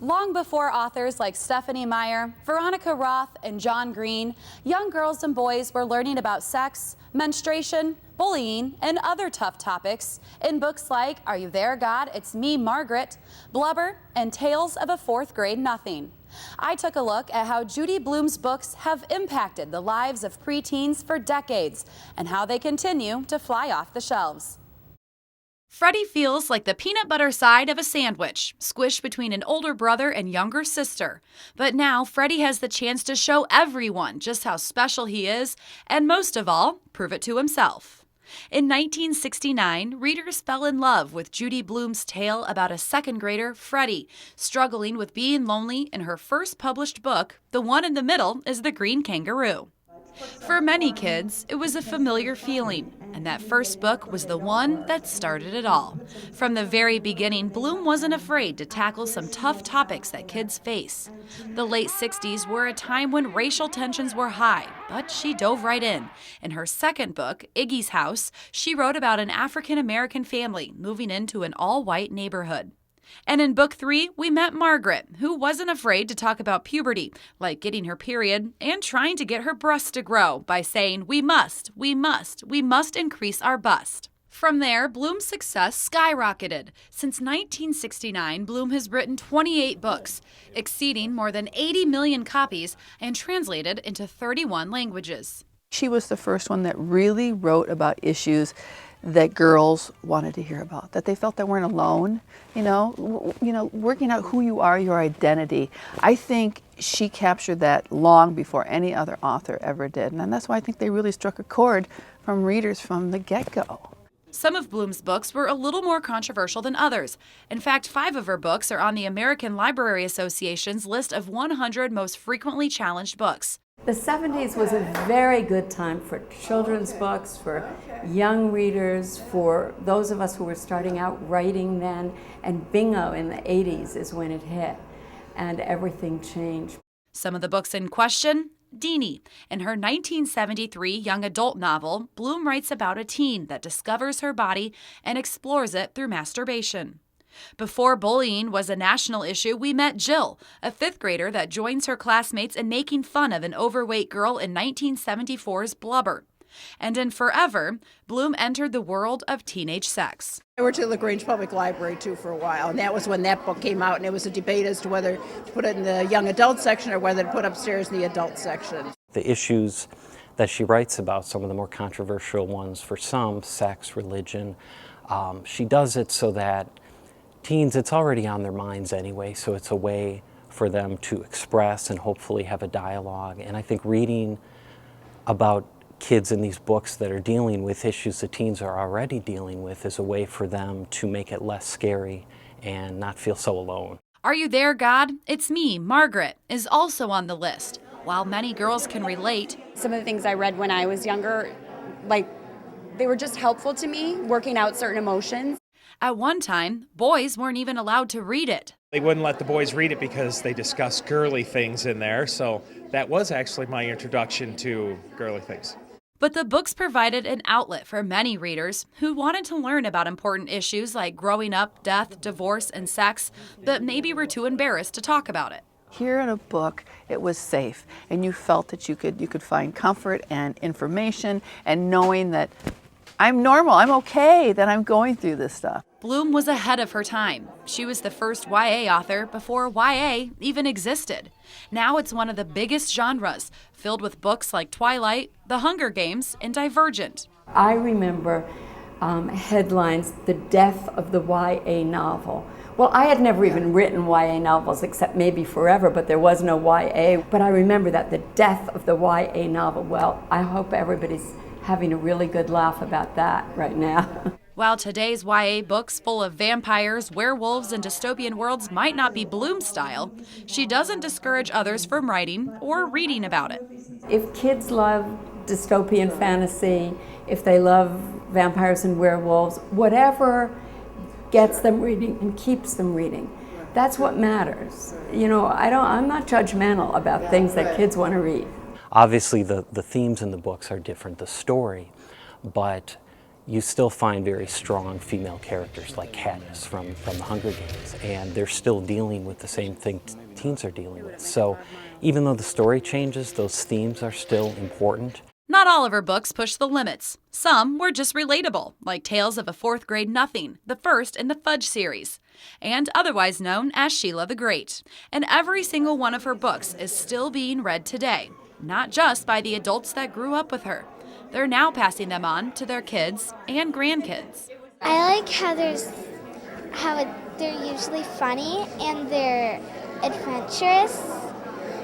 Long before authors like Stephanie Meyer, Veronica, Roth, and John Green, young girls and boys were learning about sex, menstruation, bullying, and other tough topics in books like Are You There, God? It's Me, Margaret, Blubber, and Tales of a Fourth Grade Nothing. I took a look at how Judy Blume's books have impacted the lives of preteens for decades and how they continue to fly off the shelves. Freddie feels like the peanut butter side of a sandwich, squished between an older brother and younger sister. But now Freddie has the chance to show everyone just how special he is, and most of all, prove it to himself. In 1969, readers fell in love with Judy Blume's tale about a second grader, Freddie, struggling with being lonely in her first published book. The one in the middle is The Green Kangaroo. For many kids, it was a familiar feeling, and that first book was the one that started it all. From the very beginning, Blume wasn't afraid to tackle some tough topics that kids face. The late 60s were a time when racial tensions were high, but she dove right in. In her second book, Iggy's House, she wrote about an African-American family moving into an all-white neighborhood. And in book 3, we met Margaret, who wasn't afraid to talk about puberty, like getting her period and trying to get her breasts to grow by saying, we must increase our bust. From there, Blume's success skyrocketed. Since 1969, Blume has written 28 books, exceeding more than 80 million copies and translated into 31 languages. She was the first one that really wrote about issues that girls wanted to hear about, that they felt they weren't alone, working out who you are, your identity. I think she captured that long before any other author ever did, and that's why I think they really struck a chord from readers from the get-go. Some of Blume's books were a little more controversial than others. In fact, 5 of her books are on the American Library Association's list of 100 most frequently challenged books. The 70s was a very good time for children's books, for young readers, for those of us who were starting out writing then, and bingo, in the 80s is when it hit, and everything changed. Some of the books in question: Deanie. In her 1973 young adult novel, Blume writes about a teen that discovers her body and explores it through masturbation. Before bullying was a national issue, we met Jill, a 5th grader that joins her classmates in making fun of an overweight girl in 1974's Blubber. And in Forever, Blume entered the world of teenage sex. I worked at LaGrange Public Library, too, for a while, and that was when that book came out, and it was a debate as to whether to put it in the young adult section or whether to put upstairs in the adult section. The issues that she writes about, some of the more controversial ones for some, sex, religion, she does it so that teens, it's already on their minds anyway, so it's a way for them to express and hopefully have a dialogue. And I think reading about kids in these books that are dealing with issues that teens are already dealing with is a way for them to make it less scary and not feel so alone. Are You There, God? It's Me, Margaret, is also on the list. While many girls can relate, some of the things I read when I was younger, they were just helpful to me, working out certain emotions. At one time, boys weren't even allowed to read it. They wouldn't let the boys read it because they discussed girly things in there, so that was actually my introduction to girly things. But the books provided an outlet for many readers who wanted to learn about important issues like growing up, death, divorce, and sex, but maybe were too embarrassed to talk about it. Here in a book, it was safe, and you felt that you could find comfort and information, and knowing that I'm normal, I'm okay, that I'm going through this stuff. Blume was ahead of her time. She was the first YA author before YA even existed. Now it's one of the biggest genres, filled with books like Twilight, The Hunger Games, and Divergent. I remember headlines, the death of the YA novel. Well, I had never even written YA novels except maybe Forever, but there was no YA. But I remember that, the death of the YA novel. Well, I hope everybody's having a really good laugh about that right now. While today's YA books full of vampires, werewolves, and dystopian worlds might not be Blume's style, she doesn't discourage others from writing or reading about it. If kids love dystopian fantasy, if they love vampires and werewolves, whatever gets them reading and keeps them reading, that's what matters. I'm not judgmental about things that kids want to read. Obviously the themes in the books are different, the story, but you still find very strong female characters like Katniss from the Hunger Games, and they're still dealing with the same thing teens are dealing with. So even though the story changes, those themes are still important. Not all of her books push the limits. Some were just relatable, like Tales of a Fourth Grade Nothing, the first in the Fudge series, and otherwise known as Sheila the Great. And every single one of her books is still being read today, not just by the adults that grew up with her. They're now passing them on to their kids and grandkids. I like how they're usually funny and they're adventurous,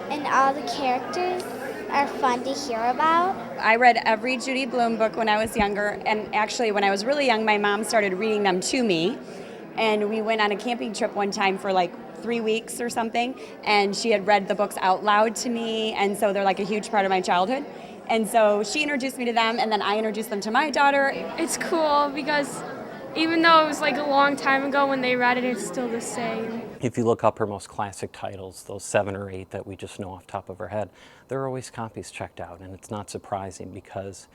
and all the characters are fun to hear about. I read every Judy Blume book when I was younger, and actually when I was really young, my mom started reading them to me, and we went on a camping trip one time for like 3 weeks or something, and she had read the books out loud to me, and so they're like a huge part of my childhood. And so she introduced me to them, and then I introduced them to my daughter. It's cool because even though it was like a long time ago when they read it, it's still the same. If you look up her most classic titles, those 7 or 8 that we just know off the top of our head, there are always copies checked out, and it's not surprising because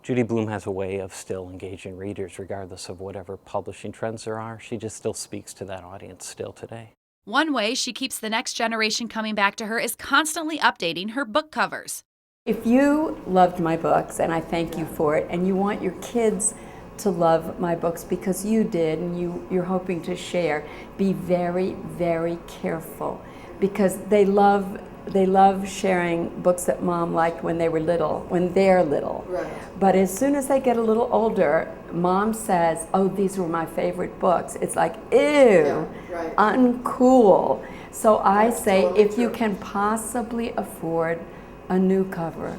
Judy Blume has a way of still engaging readers regardless of whatever publishing trends there are. She just still speaks to that audience still today. One way she keeps the next generation coming back to her is constantly updating her book covers. If you loved my books, and I thank you for it, and you want your kids to love my books because you did, and you're hoping to share, be very, very careful, because they love sharing books that Mom liked when they're little. Right. But as soon as they get a little older, Mom says, "Oh, these were my favorite books." It's like, ew, yeah, right, uncool. So I say, totally if you can possibly afford a new cover,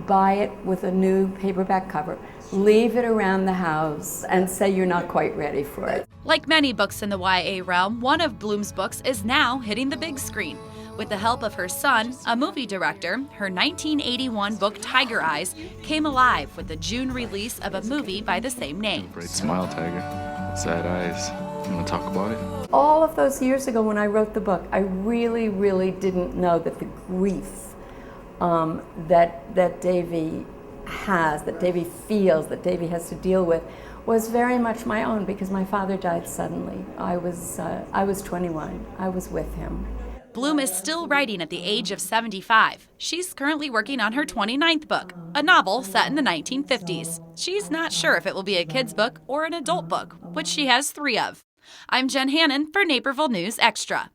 buy it with a new paperback cover, leave it around the house, and say you're not quite ready for it. Like many books in the YA realm, one of Blume's books is now hitting the big screen. With the help of her son, a movie director, her 1981 book Tiger Eyes came alive with the June release of a movie by the same name. Bright smile, Tiger. Sad eyes. You want to talk about it? All of those years ago when I wrote the book, I really, really didn't know that the grief that Davy has, that Davy feels, that Davy has to deal with, was very much my own because my father died suddenly. I was 21. I was with him. Blume is still writing at the age of 75. She's currently working on her 29th book, a novel set in the 1950s. She's not sure if it will be a kid's book or an adult book, which she has 3 of. I'm Jen Hannon for Naperville News Extra.